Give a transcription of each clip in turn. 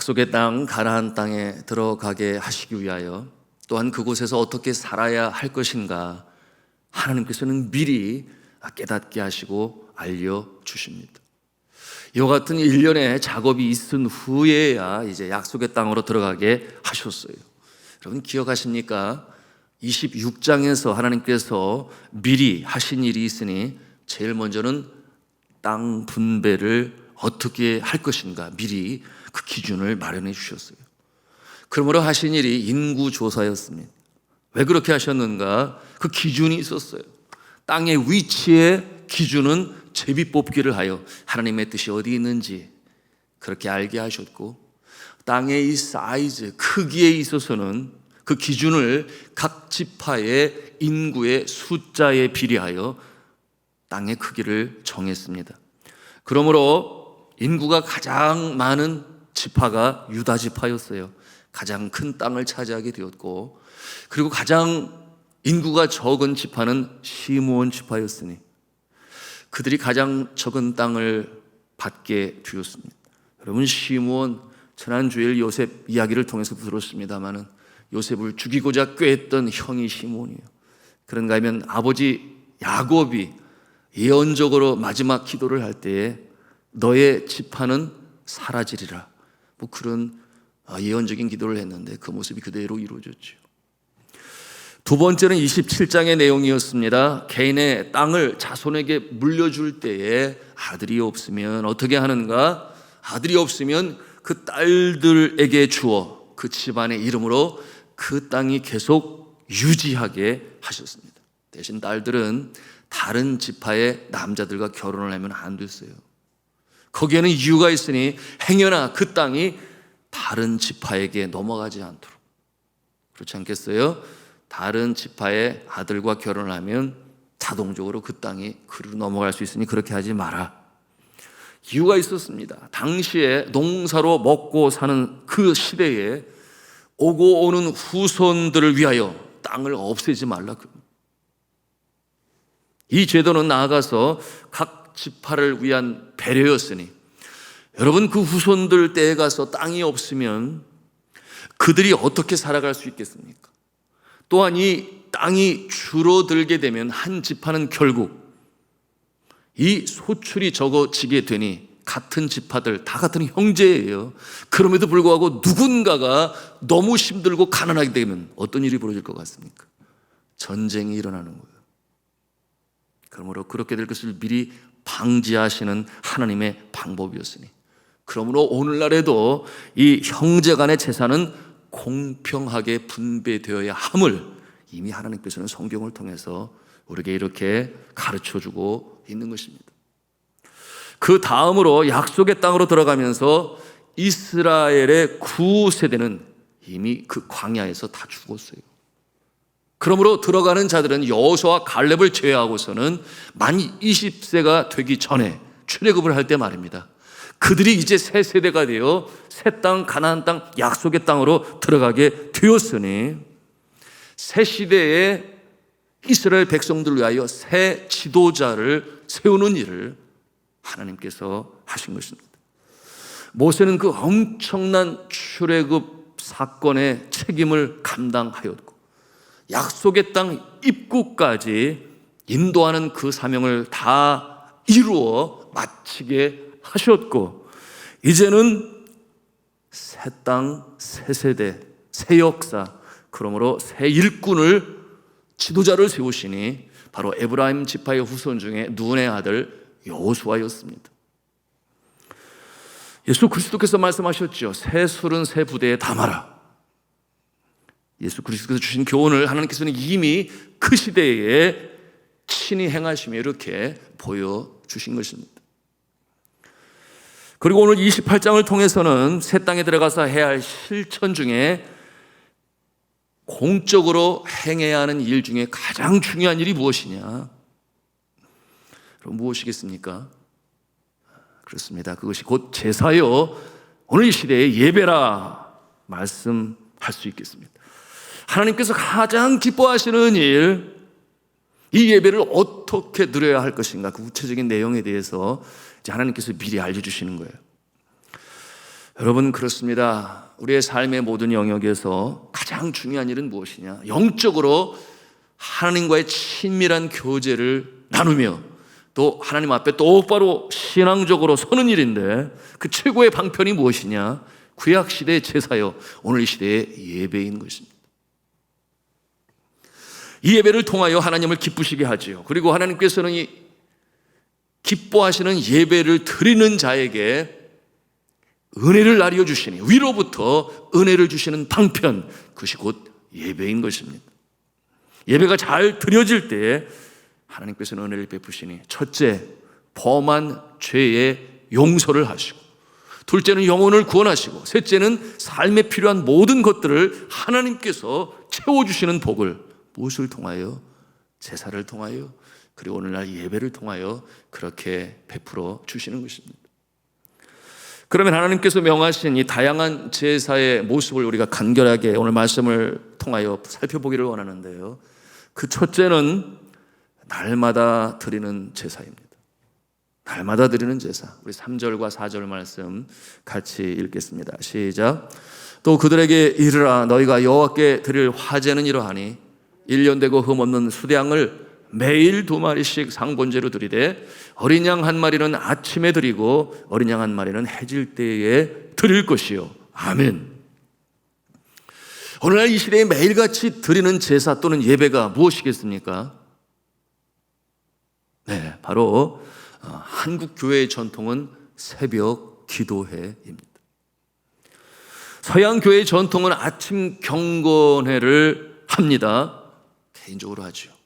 약속의 땅 가나안 땅에 들어가게 하시기 위하여 또한 그곳에서 어떻게 살아야 할 것인가 하나님께서는 미리 깨닫게 하시고 알려주십니다. 이와 같은 일련의 작업이 있은 후에야 이제 약속의 땅으로 들어가게 하셨어요. 여러분 기억하십니까? 26장에서 하나님께서 미리 하신 일이 있으니 제일 먼저는 땅 분배를 어떻게 할 것인가 미리 그 기준을 마련해 주셨어요. 그러므로 하신 일이 인구조사였습니다. 왜 그렇게 하셨는가? 그 기준이 있었어요. 땅의 위치의 기준은 제비뽑기를 하여 하나님의 뜻이 어디 있는지 그렇게 알게 하셨고, 땅의 이 사이즈, 크기에 있어서는 그 기준을 각 지파의 인구의 숫자에 비례하여 땅의 크기를 정했습니다. 그러므로 인구가 가장 많은 지파가 유다 지파였어요. 가장 큰 땅을 차지하게 되었고, 그리고 가장 인구가 적은 지파는 시므온 지파였으니 그들이 가장 적은 땅을 받게 되었습니다. 여러분, 시므온 지난주일 요셉 이야기를 통해서 들었습니다마는 요셉을 죽이고자 꾀했던 형이 시므온이에요. 그런가 하면 아버지 야곱이 예언적으로 마지막 기도를 할 때에 너의 지파는 사라지리라, 뭐 그런 예언적인 기도를 했는데 그 모습이 그대로 이루어졌죠. 두 번째는 27장의 내용이었습니다. 개인의 땅을 자손에게 물려줄 때에 아들이 없으면 어떻게 하는가? 아들이 없으면 그 딸들에게 주어 그 집안의 이름으로 그 땅이 계속 유지하게 하셨습니다. 대신 딸들은 다른 지파의 남자들과 결혼을 하면 안 됐어요. 거기에는 이유가 있으니 행여나 그 땅이 다른 지파에게 넘어가지 않도록. 그렇지 않겠어요? 다른 지파의 아들과 결혼을 하면 자동적으로 그 땅이 그리로 넘어갈 수 있으니 그렇게 하지 마라. 이유가 있었습니다. 당시에 농사로 먹고 사는 그 시대에 오고 오는 후손들을 위하여 땅을 없애지 말라. 이 제도는 나아가서 각 지파를 위한 배려였으니, 여러분 그 후손들 때에 가서 땅이 없으면 그들이 어떻게 살아갈 수 있겠습니까? 또한 이 땅이 줄어들게 되면 한 지파는 결국 이 소출이 적어지게 되니 같은 지파들 다 같은 형제예요. 그럼에도 불구하고 누군가가 너무 힘들고 가난하게 되면 어떤 일이 벌어질 것 같습니까? 전쟁이 일어나는 거예요. 그러므로 그렇게 될 것을 미리 방지하시는 하나님의 방법이었으니, 그러므로 오늘날에도 이 형제 간의 재산은 공평하게 분배되어야 함을 이미 하나님께서는 성경을 통해서 우리에게 이렇게 가르쳐주고 있는 것입니다. 그 다음으로 약속의 땅으로 들어가면서 이스라엘의 9세대는 이미 그 광야에서 다 죽었어요. 그러므로 들어가는 자들은 여호수아와 갈렙을 제외하고서는 만 20세가 되기 전에 출애굽을 할 때 말입니다. 그들이 이제 새 세대가 되어 새 땅, 가나안 땅, 약속의 땅으로 들어가게 되었으니 새 시대에 이스라엘 백성들을 위하여 새 지도자를 세우는 일을 하나님께서 하신 것입니다. 모세는 그 엄청난 출애굽 사건의 책임을 감당하였고 약속의 땅 입구까지 인도하는 그 사명을 다 이루어 마치게 하셨고, 이제는 새 땅, 새 세대, 새 역사, 그러므로 새 일꾼을 지도자를 세우시니 바로 에브라임 지파의 후손 중에 눈의 아들 여호수아였습니다. 예수 그리스도께서 말씀하셨죠. 새 술은 새 부대에 담아라. 예수 그리스도께서 주신 교훈을 하나님께서는 이미 그 시대에 친히 행하시며 이렇게 보여주신 것입니다. 그리고 오늘 28장을 통해서는 새 땅에 들어가서 해야 할 실천 중에 공적으로 행해야 하는 일 중에 가장 중요한 일이 무엇이냐? 그럼 무엇이겠습니까? 그렇습니다. 그것이 곧 제사요, 오늘 이 시대의 예배라 말씀할 수 있겠습니다. 하나님께서 가장 기뻐하시는 일, 이 예배를 어떻게 드려야 할 것인가, 그 구체적인 내용에 대해서 이제 하나님께서 미리 알려주시는 거예요. 여러분, 그렇습니다. 우리의 삶의 모든 영역에서 가장 중요한 일은 무엇이냐? 영적으로 하나님과의 친밀한 교제를 나누며 또 하나님 앞에 똑바로 신앙적으로 서는 일인데, 그 최고의 방편이 무엇이냐? 구약 시대의 제사요, 오늘 이 시대의 예배인 것입니다. 이 예배를 통하여 하나님을 기쁘시게 하지요. 그리고 하나님께서는 이 기뻐하시는 예배를 드리는 자에게 은혜를 나뉘어 주시니, 위로부터 은혜를 주시는 방편, 그것이 곧 예배인 것입니다. 예배가 잘 드려질 때에 하나님께서는 은혜를 베푸시니, 첫째, 범한 죄의 용서를 하시고, 둘째는 영혼을 구원하시고, 셋째는 삶에 필요한 모든 것들을 하나님께서 채워주시는 복을 무엇을 통하여? 제사를 통하여, 그리고 오늘날 예배를 통하여 그렇게 베풀어 주시는 것입니다. 그러면 하나님께서 명하신 이 다양한 제사의 모습을 우리가 간결하게 오늘 말씀을 통하여 살펴보기를 원하는데요, 그 첫째는 날마다 드리는 제사입니다. 날마다 드리는 제사. 우리 3절과 4절 말씀 같이 읽겠습니다. 시작. 또 그들에게 이르라, 너희가 여호와께 드릴 화제는 이러하니 1년 되고 흠없는 수량을 매일 2마리씩 상번제로 드리되, 어린 양 1마리는 아침에 드리고 어린 양 1마리는 해질 때에 드릴 것이요. 아멘. 오늘날 이 시대에 매일같이 드리는 제사 또는 예배가 무엇이겠습니까? 네, 바로 한국 교회의 전통은 새벽 기도회입니다. 서양 교회의 전통은 아침 경건회를 합니다. 개인적으로 하죠.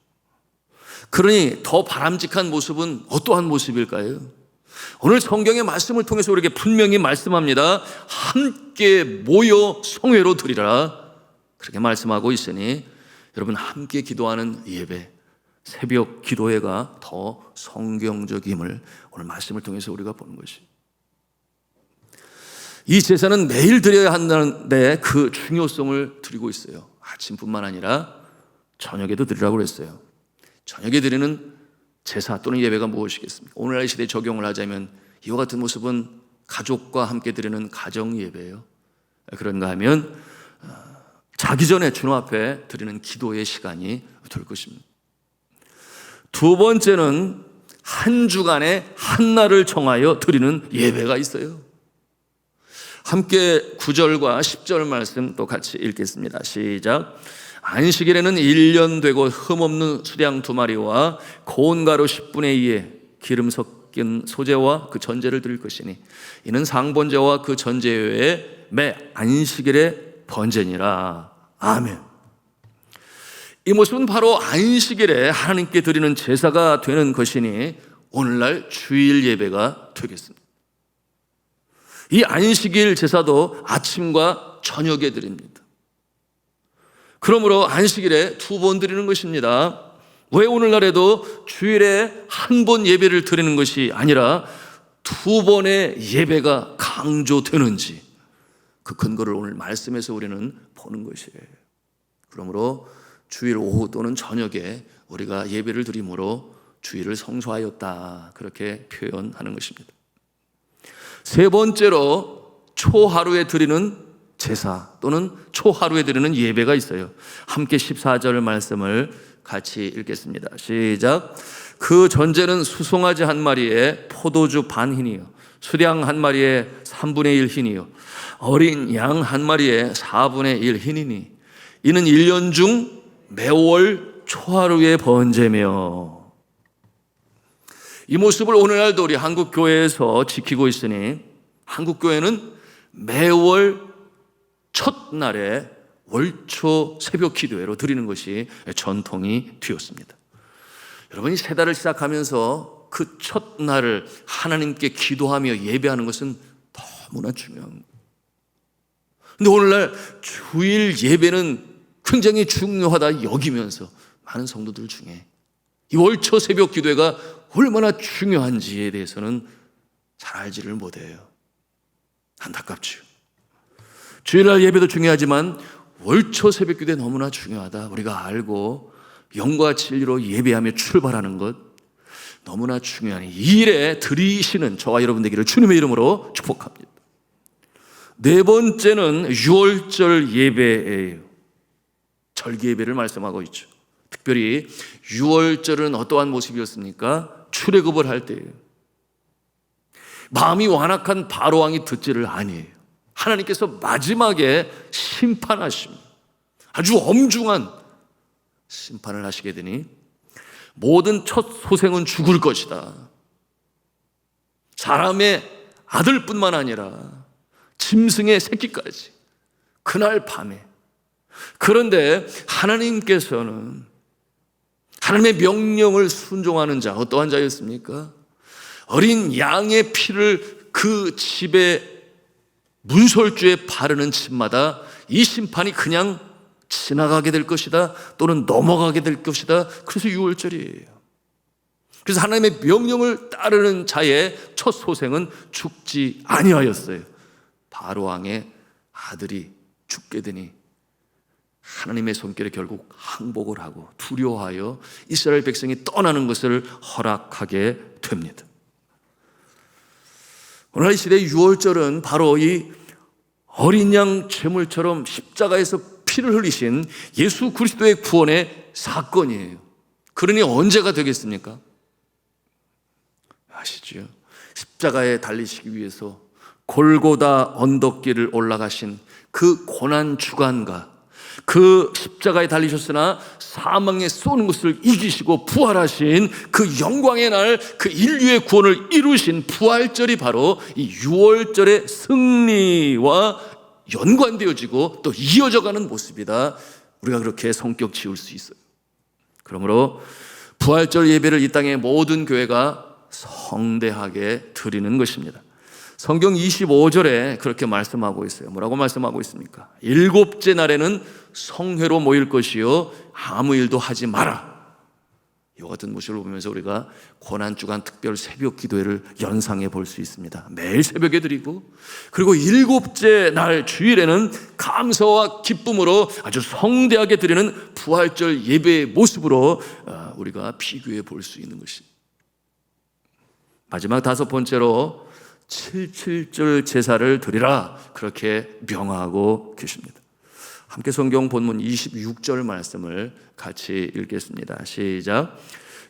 그러니 더 바람직한 모습은 어떠한 모습일까요? 오늘 성경의 말씀을 통해서 우리에게 분명히 말씀합니다. 함께 모여 성회로 드리라, 그렇게 말씀하고 있으니, 여러분, 함께 기도하는 예배, 새벽 기도회가 더 성경적임을 오늘 말씀을 통해서 우리가 보는 것입니다. 이 제사는 매일 드려야 한다는데 그 중요성을 드리고 있어요. 아침뿐만 아니라 저녁에도 드리라고 그랬어요. 저녁에 드리는 제사 또는 예배가 무엇이겠습니까? 오늘날 시대에 적용을 하자면 이와 같은 모습은 가족과 함께 드리는 가정 예배예요. 그런가 하면 자기 전에 주님 앞에 드리는 기도의 시간이 될 것입니다. 두 번째는 한 주간에 한 날을 정하여 드리는 예배가 있어요. 함께 9절과 10절 말씀 또 같이 읽겠습니다. 시작. 안식일에는 1년 되고 흠없는 수량 2마리와 고운 가루 10분의 2에 기름 섞인 소제와 그 전제를 드릴 것이니, 이는 상번제와 그 전제 외에 매 안식일의 번제니라. 아멘. 이 모습은 바로 안식일에 하나님께 드리는 제사가 되는 것이니 오늘날 주일 예배가 되겠습니다. 이 안식일 제사도 아침과 저녁에 드립니다. 그러므로 안식일에 2번 드리는 것입니다. 왜 오늘날에도 주일에 1번 예배를 드리는 것이 아니라 2번의 예배가 강조되는지, 그 근거를 오늘 말씀에서 우리는 보는 것이에요. 그러므로 주일 오후 또는 저녁에 우리가 예배를 드림으로 주일을 성수하였다, 그렇게 표현하는 것입니다. 세 번째로 초하루에 드리는 제사 또는 초하루에 드리는 예배가 있어요. 함께 14절 말씀을 같이 읽겠습니다. 시작. 그 전제는 수송아지 1마리에 포도주 반 흰이요, 수량 1마리에 3분의 1 흰이요, 어린 양 1마리에 4분의 1 흰이니, 이는 1년 중 매월 초하루의 번제며. 이 모습을 오늘날도 우리 한국교회에서 지키고 있으니, 한국교회는 매월 첫날에 월초 새벽 기도회로 드리는 것이 전통이 되었습니다. 여러분이 새 달을 시작하면서 그 첫날을 하나님께 기도하며 예배하는 것은 너무나 중요합니다. 근데 오늘날 주일 예배는 굉장히 중요하다 여기면서 많은 성도들 중에 이 월초 새벽 기도회가 얼마나 중요한지에 대해서는 잘 알지를 못해요. 안타깝죠. 주일날 예배도 중요하지만 월초 새벽 기도회 너무나 중요하다, 우리가 알고 영과 진리로 예배하며 출발하는 것 너무나 중요하니 이 일에 들이시는 저와 여러분 되기를 주님의 이름으로 축복합니다. 네 번째는 유월절 예배예요. 절기 예배를 말씀하고 있죠. 특별히 유월절은 어떠한 모습이었습니까? 출애굽을 할 때예요. 마음이 완악한 바로왕이 듣지를 아니에요. 하나님께서 마지막에 심판하십니다. 아주 엄중한 심판을 하시게 되니 모든 첫 소생은 죽을 것이다. 사람의 아들뿐만 아니라 짐승의 새끼까지 그날 밤에. 그런데 하나님께서는 하나님의 명령을 순종하는 자, 어떠한 자였습니까? 어린 양의 피를 그 집의 문설주에 바르는 집마다 이 심판이 그냥 지나가게 될 것이다, 또는 넘어가게 될 것이다. 그래서 유월절이에요. 그래서 하나님의 명령을 따르는 자의 첫 소생은 죽지 아니하였어요. 바로왕의 아들이 죽게 되니 하나님의 손길에 결국 항복을 하고 두려워하여 이스라엘 백성이 떠나는 것을 허락하게 됩니다. 오늘날 이 시대의 유월절은 바로 이 어린 양 제물처럼 십자가에서 피를 흘리신 예수 그리스도의 구원의 사건이에요. 그러니 언제가 되겠습니까? 아시죠? 십자가에 달리시기 위해서 골고다 언덕길을 올라가신 그 고난 주간과 그 십자가에 달리셨으나 사망에 쏘는 것을 이기시고 부활하신 그 영광의 날, 그 인류의 구원을 이루신 부활절이 바로 이 유월절의 승리와 연관되어지고 또 이어져가는 모습이다. 우리가 그렇게 성격 지을 수 있어요. 그러므로 부활절 예배를 이 땅의 모든 교회가 성대하게 드리는 것입니다. 성경 25절에 그렇게 말씀하고 있어요. 뭐라고 말씀하고 있습니까? 일곱째 날에는 성회로 모일 것이요 아무 일도 하지 마라. 이와 같은 모습을 보면서 우리가 고난주간 특별 새벽 기도회를 연상해 볼 수 있습니다. 매일 새벽에 드리고, 그리고 일곱째 날 주일에는 감사와 기쁨으로 아주 성대하게 드리는 부활절 예배의 모습으로 우리가 비교해 볼 수 있는 것입니다. 마지막 다섯 번째로 77절 제사를 드리라, 그렇게 명하고 계십니다. 함께 성경 본문 26절 말씀을 같이 읽겠습니다. 시작.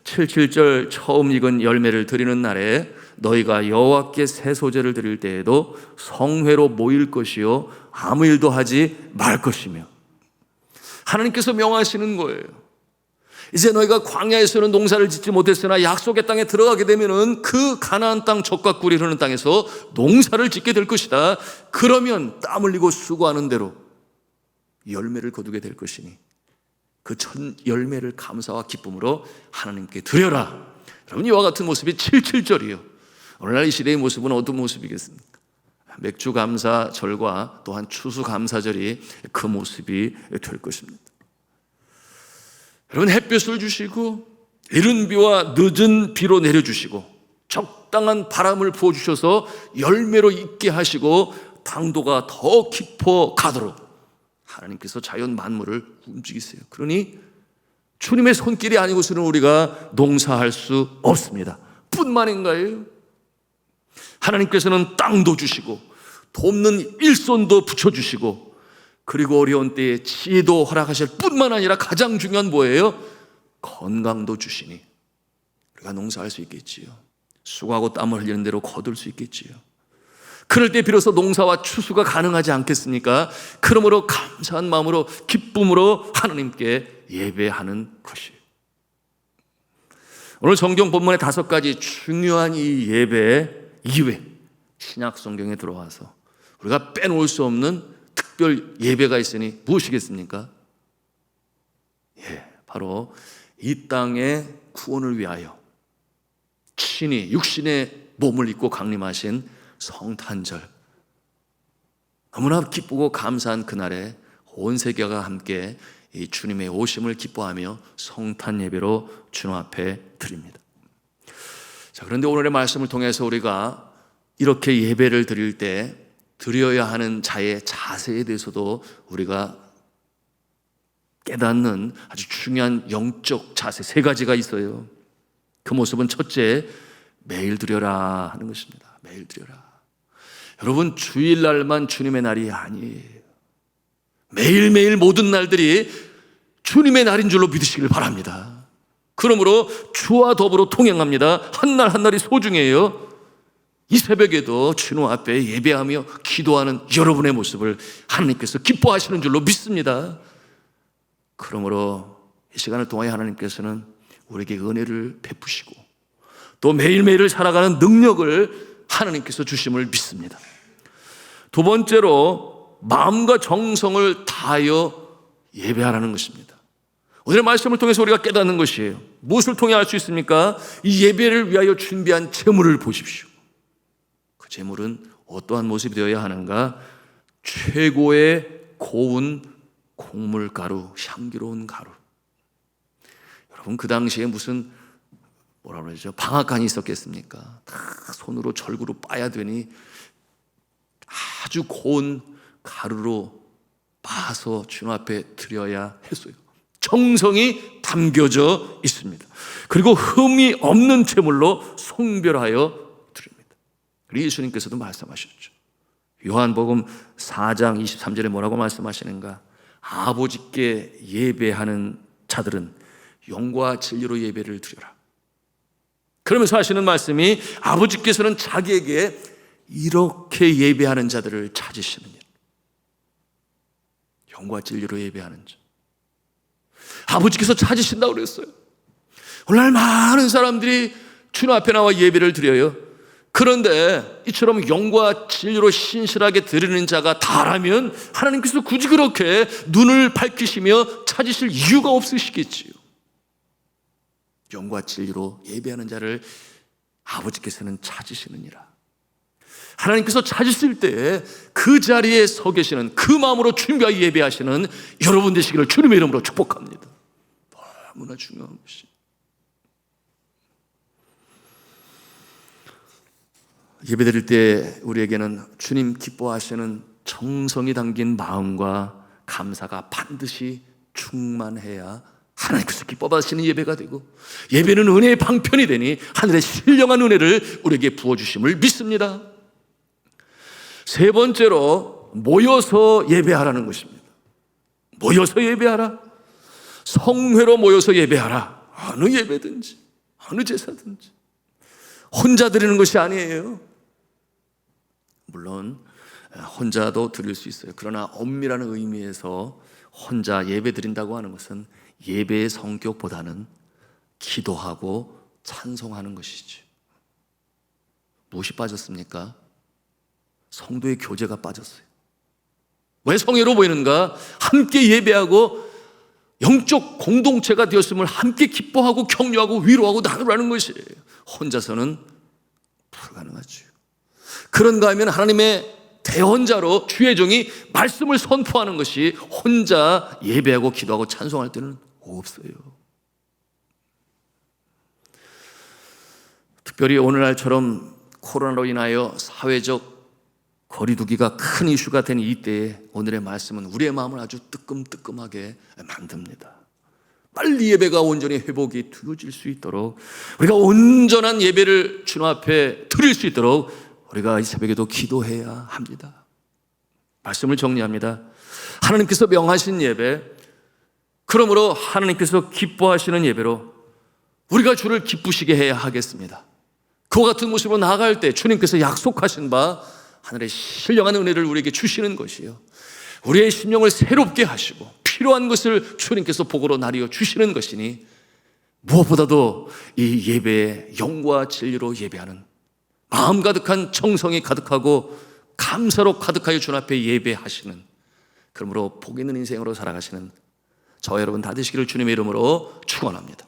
77절 처음 익은 열매를 드리는 날에 너희가 여호와께 세소제를 드릴 때에도 성회로 모일 것이요 아무 일도 하지 말 것이며. 하나님께서 명하시는 거예요. 이제 너희가 광야에서는 농사를 짓지 못했으나 약속의 땅에 들어가게 되면은 그 가나안 땅 젖과 꿀이 흐르는 땅에서 농사를 짓게 될 것이다. 그러면 땀 흘리고 수고하는 대로 열매를 거두게 될 것이니 그 첫 열매를 감사와 기쁨으로 하나님께 드려라. 여러분, 이와 같은 모습이 77절이요. 오늘날 이 시대의 모습은 어떤 모습이겠습니까? 맥주 감사절과 또한 추수 감사절이 그 모습이 될 것입니다. 여러분, 햇볕을 주시고 이른 비와 늦은 비로 내려주시고 적당한 바람을 부어주셔서 열매로 익게 하시고 당도가 더 깊어 가도록 하나님께서 자연 만물을 움직이세요. 그러니 주님의 손길이 아니고서는 우리가 농사할 수 없습니다. 뿐만인가요? 하나님께서는 땅도 주시고 돕는 일손도 붙여주시고, 그리고 어려운 때에 지혜도 허락하실 뿐만 아니라 가장 중요한 뭐예요? 건강도 주시니 우리가 농사할 수 있겠지요. 수고하고 땀을 흘리는 대로 거둘 수 있겠지요. 그럴 때 비로소 농사와 추수가 가능하지 않겠습니까? 그러므로 감사한 마음으로 기쁨으로 하나님께 예배하는 것이에요. 오늘 성경 본문의 5가지 중요한 이 예배 이외 신약 성경에 들어와서 우리가 빼놓을 수 없는 특별 예배가 있으니 무엇이겠습니까? 바로 이 땅의 구원을 위하여 친히 육신의 몸을 입고 강림하신 성탄절, 너무나 기쁘고 감사한 그날에 온 세계가 함께 이 주님의 오심을 기뻐하며 성탄 예배로 주님 앞에 드립니다. 자, 그런데 오늘의 말씀을 통해서 우리가 이렇게 예배를 드릴 때 드려야 하는 자의 자세에 대해서도 우리가 깨닫는 아주 중요한 영적 자세 3가지가 있어요. 그 모습은 첫째, 매일 드려라 하는 것입니다. 매일 드려라. 여러분, 주일날만 주님의 날이 아니에요. 매일매일 모든 날들이 주님의 날인 줄로 믿으시길 바랍니다. 그러므로 주와 더불어 통행합니다. 한 날 한 날이 소중해요. 이 새벽에도 주님 앞에 예배하며 기도하는 여러분의 모습을 하나님께서 기뻐하시는 줄로 믿습니다. 그러므로 이 시간을 통하여 하나님께서는 우리에게 은혜를 베푸시고 또 매일매일을 살아가는 능력을 하나님께서 주심을 믿습니다. 두 번째로 마음과 정성을 다하여 예배하라는 것입니다. 오늘의 말씀을 통해서 우리가 깨닫는 것이에요. 무엇을 통해 알 수 있습니까? 이 예배를 위하여 준비한 제물을 보십시오. 그 제물은 어떠한 모습이 되어야 하는가? 최고의 고운 곡물가루, 향기로운 가루. 여러분, 그 당시에 무슨 뭐라 그러죠? 방앗간이 있었겠습니까? 다 손으로 절구로 빠야 되니 아주 고운 가루로 빻아서 주님 앞에 드려야 했어요. 정성이 담겨져 있습니다. 그리고 흠이 없는 제물로 성별하여 드립니다. 그리고 예수님께서도 말씀하셨죠. 요한복음 4장 23절에 뭐라고 말씀하시는가? 아버지께 예배하는 자들은 영과 진리로 예배를 드려라. 그러면서 하시는 말씀이 아버지께서는 자기에게 이렇게 예배하는 자들을 찾으시느니라. 영과 진리로 예배하는 자. 아버지께서 찾으신다고 그랬어요. 오늘날 많은 사람들이 주님 앞에 나와 예배를 드려요. 그런데 이처럼 영과 진리로 신실하게 드리는 자가 다라면 하나님께서 굳이 그렇게 눈을 밝히시며 찾으실 이유가 없으시겠지요. 영과 진리로 예배하는 자를 아버지께서는 찾으시느니라. 하나님께서 찾으실 때 그 자리에 서 계시는, 그 마음으로 준비하여 예배하시는 여러분 되시기를 주님의 이름으로 축복합니다. 너무나 중요한 것이, 예배드릴 때 우리에게는 주님 기뻐하시는 정성이 담긴 마음과 감사가 반드시 충만해야 하나님께서 기뻐하시는 예배가 되고, 예배는 은혜의 방편이 되니 하늘의 신령한 은혜를 우리에게 부어주심을 믿습니다. 세 번째로 모여서 예배하라는 것입니다. 모여서 예배하라. 성회로 모여서 예배하라. 어느 예배든지 어느 제사든지 혼자 드리는 것이 아니에요. 물론 혼자도 드릴 수 있어요. 그러나 엄밀한 의미에서 혼자 예배 드린다고 하는 것은 예배의 성격보다는 기도하고 찬송하는 것이죠. 무엇이 빠졌습니까? 성도의 교제가 빠졌어요. 왜 성회로 모이는가? 함께 예배하고 영적 공동체가 되었음을 함께 기뻐하고 격려하고 위로하고 나누라는 것이에요. 혼자서는 불가능하죠. 그런가 하면 하나님의 대언자로 주의 종이 말씀을 선포하는 것이 혼자 예배하고 기도하고 찬송할 때는 없어요. 특별히 오늘날처럼 코로나로 인하여 사회적 거리두기가 큰 이슈가 된 이때에 오늘의 말씀은 우리의 마음을 아주 뜨끔뜨끔하게 만듭니다. 빨리 예배가 온전히 회복이 되어질 수 있도록, 우리가 온전한 예배를 주님 앞에 드릴 수 있도록 우리가 이 새벽에도 기도해야 합니다. 말씀을 정리합니다. 하나님께서 명하신 예배, 그러므로 하나님께서 기뻐하시는 예배로 우리가 주를 기쁘시게 해야 하겠습니다. 그와 같은 모습으로 나아갈 때 주님께서 약속하신 바 하늘의 신령한 은혜를 우리에게 주시는 것이요, 우리의 심령을 새롭게 하시고 필요한 것을 주님께서 복으로 나뉘어 주시는 것이니, 무엇보다도 이 예배에 영과 진리로 예배하는 마음 가득한 정성이 가득하고 감사로 가득하여 주님 앞에 예배하시는, 그러므로 복 있는 인생으로 살아가시는 저와 여러분 다 되시기를 주님의 이름으로 축원합니다.